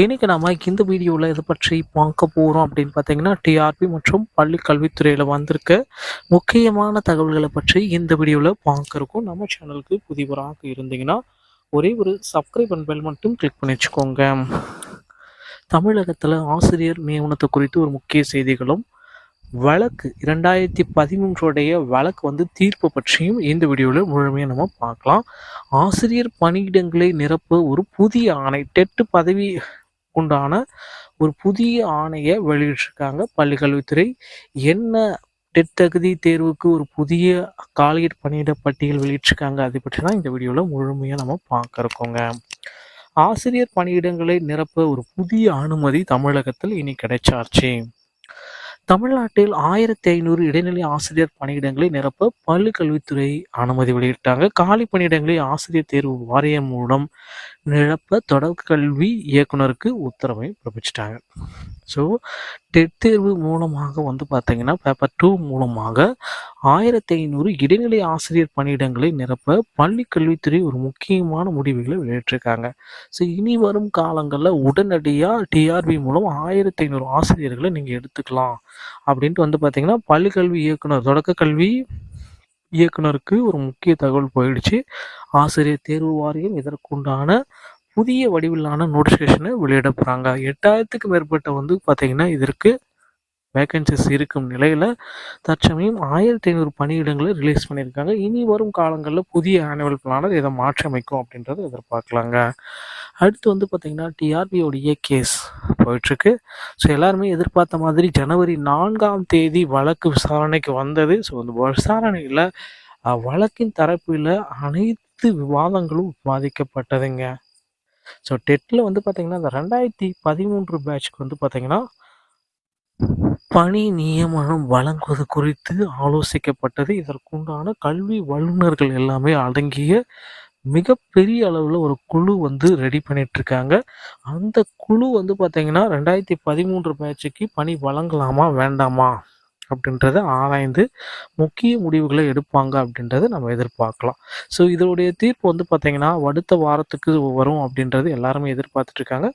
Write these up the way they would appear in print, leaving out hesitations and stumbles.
இன்னைக்கு நம்ம இந்த வீடியோவில் இதை பற்றி பார்க்க போகிறோம் அப்படின்னு பார்த்தீங்கன்னா டிஆர்பி மற்றும் பள்ளி கல்வித்துறையில் வந்திருக்க முக்கியமான தகவல்களை பற்றி இந்த வீடியோவில் பார்க்க இருக்கோம். நம்ம சேனலுக்கு புதியவராக இருந்தீங்கன்னா ஒரே ஒரு சப்ஸ்கிரைப் அண்ட் பெல் மட்டும் கிளிக் பண்ணி வச்சுக்கோங்க. தமிழகத்தில் ஆசிரியர் நியமனத்தை குறித்து ஒரு முக்கிய செய்திகளும் வழக்கு 2013 வழக்கு தீர்ப்பு பற்றியும் இந்த வீடியோவில் முழுமையாக நம்ம பார்க்கலாம். ஆசிரியர் பணியிடங்களை நிரப்ப ஒரு புதிய ஆணை டெட் பதவி உண்டான ஒரு புதிய ஆணையை வெளியிட்டிருக்காங்க பள்ளிக்கல்வித்துறை. என்ன டெட் தகுதி தேர்வுக்கு ஒரு புதிய காலியிட பணியிட பட்டியல் வெளியிட்டிருக்காங்க, அதை பற்றி தான் இந்த வீடியோவில் முழுமையாக நம்ம பார்க்க இருக்கோங்க. ஆசிரியர் பணியிடங்களை நிரப்ப ஒரு புதிய அனுமதி தமிழகத்தில் இனி கிடைச்சாச்சு. தமிழ்நாட்டில் 1500 இடைநிலை ஆசிரியர் பணியிடங்களை நிரப்ப பள்ளிக்கல்வித்துறை அனுமதி வெளியிட்டாங்க. காலி பணியிடங்களை ஆசிரியர் தேர்வு வாரியம் மூலம் நிரப்ப தொடர்கல்வி இயக்குனருக்கு உத்தரவை பிறப்பிச்சிட்டாங்க. ஸோ டெட் தேர்வு மூலமாக பார்த்தீங்கன்னா பேப்பர் 2 மூலமாக 1500 இடைநிலை ஆசிரியர் பணியிடங்களை நிரப்ப பள்ளி கல்வித்துறை ஒரு முக்கியமான முடிவுகளை வெளியிட்டிருக்காங்க. ஸோ இனி வரும் காலங்களில் உடனடியாக டிஆர்பி மூலம் 1500 ஆசிரியர்களை நீங்கள் எடுத்துக்கலாம் அப்படின்ட்டு பார்த்தீங்கன்னா பள்ளி கல்வி இயக்குனர் தொடக்க கல்வி இயக்குனருக்கு ஒரு முக்கிய தகவல் போயிடுச்சு. ஆசிரியர் தேர்வு வாரியம் இதற்குண்டான புதிய வடிவிலான நோட்டிஃபிகேஷனை வெளியிட போகிறாங்க. 8000க்கு மேற்பட்ட பார்த்தீங்கன்னா இதற்கு வேகன்சிஸ் இருக்கும் நிலையில் தற்சமயம் 1500 பணியிடங்களை ரிலீஸ் பண்ணியிருக்காங்க. இனி வரும் காலங்களில் புதிய ஆனுவல் பிளானர் இதை மாற்றமைக்கும் அப்படின்றத எதிர்பார்க்கலாங்க. அடுத்து பார்த்தீங்கன்னா டிஆர்பியோடைய கேஸ் போயிட்டுருக்கு. ஸோ எல்லாருமே எதிர்பார்த்த மாதிரி ஜனவரி 4 வழக்கு விசாரணைக்கு வந்தது. ஸோ அந்த விசாரணையில் வழக்கின் தரப்பில் அனைத்து விவாதங்களும் விவாதிக்கப்பட்டதுங்க. ஸோ டெட்டில் பார்த்தீங்கன்னா இந்த 2013 பேட்ச்க்கு பார்த்தீங்கன்னா பணி நியமனம் வழங்குவது குறித்து ஆலோசிக்கப்பட்டது. இதற்குண்டான கல்வி வல்லுநர்கள் எல்லாமே அடங்கிய மிகப்பெரிய அளவில் ஒரு குழு ரெடி பண்ணிட்டு இருக்காங்க. அந்த குழு பார்த்தீங்கன்னா 2013 பேட்சுக்கு பணி வழங்கலாமா வேண்டாமா அப்படின்றத ஆராய்ந்து முக்கிய முடிவுகளை எடுப்பாங்க அப்படின்றத நம்ம எதிர்பார்க்கலாம். ஸோ இதனுடைய தீர்ப்பு பார்த்தீங்கன்னா அடுத்த வாரத்துக்கு வரும் அப்படின்றது எல்லாருமே எதிர்பார்த்துட்டு இருக்காங்க.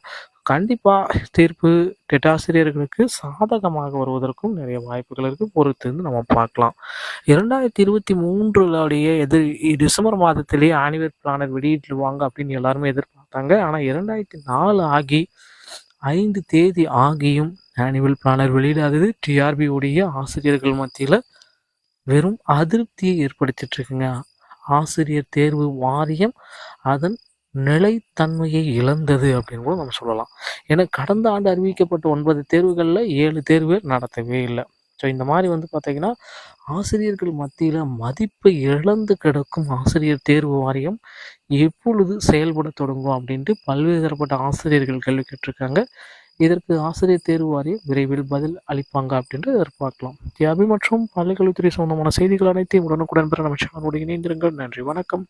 கண்டிப்பாக தீர்ப்பு டெட் ஆசிரியர்களுக்கு சாதகமாக வருவதற்கும் நிறைய வாய்ப்புகள் இருக்குது. பொறுத்து நம்ம பார்க்கலாம். 2023 டிசம்பர் மாதத்திலேயே ஆனுவல் பிளானர் வெளியிட்டுருவாங்க அப்படின்னு எல்லாருமே எதிர்பார்த்தாங்க. ஆனால் 2004 ஆகி 5 தேதி ஆகியும் ஆனுவல் பிளானர் வெளியிடாதது டிஆர்பியுடைய ஆசிரியர்கள் மத்தியில் வெறும் அதிருப்தியை ஏற்படுத்திட்டு இருக்குங்க. ஆசிரியர் தேர்வு வாரியம் அதன் நிலைத்தன்மையை இழந்தது அப்படின்னு கூட நம்ம சொல்லலாம். ஏன்னா கடந்த ஆண்டு அறிவிக்கப்பட்ட 9 தேர்வுகளில் 7 தேர்வு நடத்தவே இல்லை. ஸோ இந்த மாதிரி பார்த்தீங்கன்னா ஆசிரியர்கள் மத்தியில் மதிப்பை இழந்து கிடக்கும் ஆசிரியர் தேர்வு வாரியம் எப்பொழுது செயல்பட தொடங்கும் அப்படின்ட்டு பல்வேறு தரப்பட்ட ஆசிரியர்கள் கேள்வி கேட்டிருக்காங்க. இதற்கு ஆசிரியர் தேர்வு வாரியம் விரைவில் பதில் அளிப்பாங்க அப்படின்ட்டு எதிர்பார்க்கலாம். டிஆர்பி மற்றும் பள்ளிக்கல்வித்துறை சம்பந்தமான செய்திகள் அனைத்தையும் உடனுக்குடன் பெற நம்ம சேனலோடு இணைந்திருங்கள். நன்றி, வணக்கம்.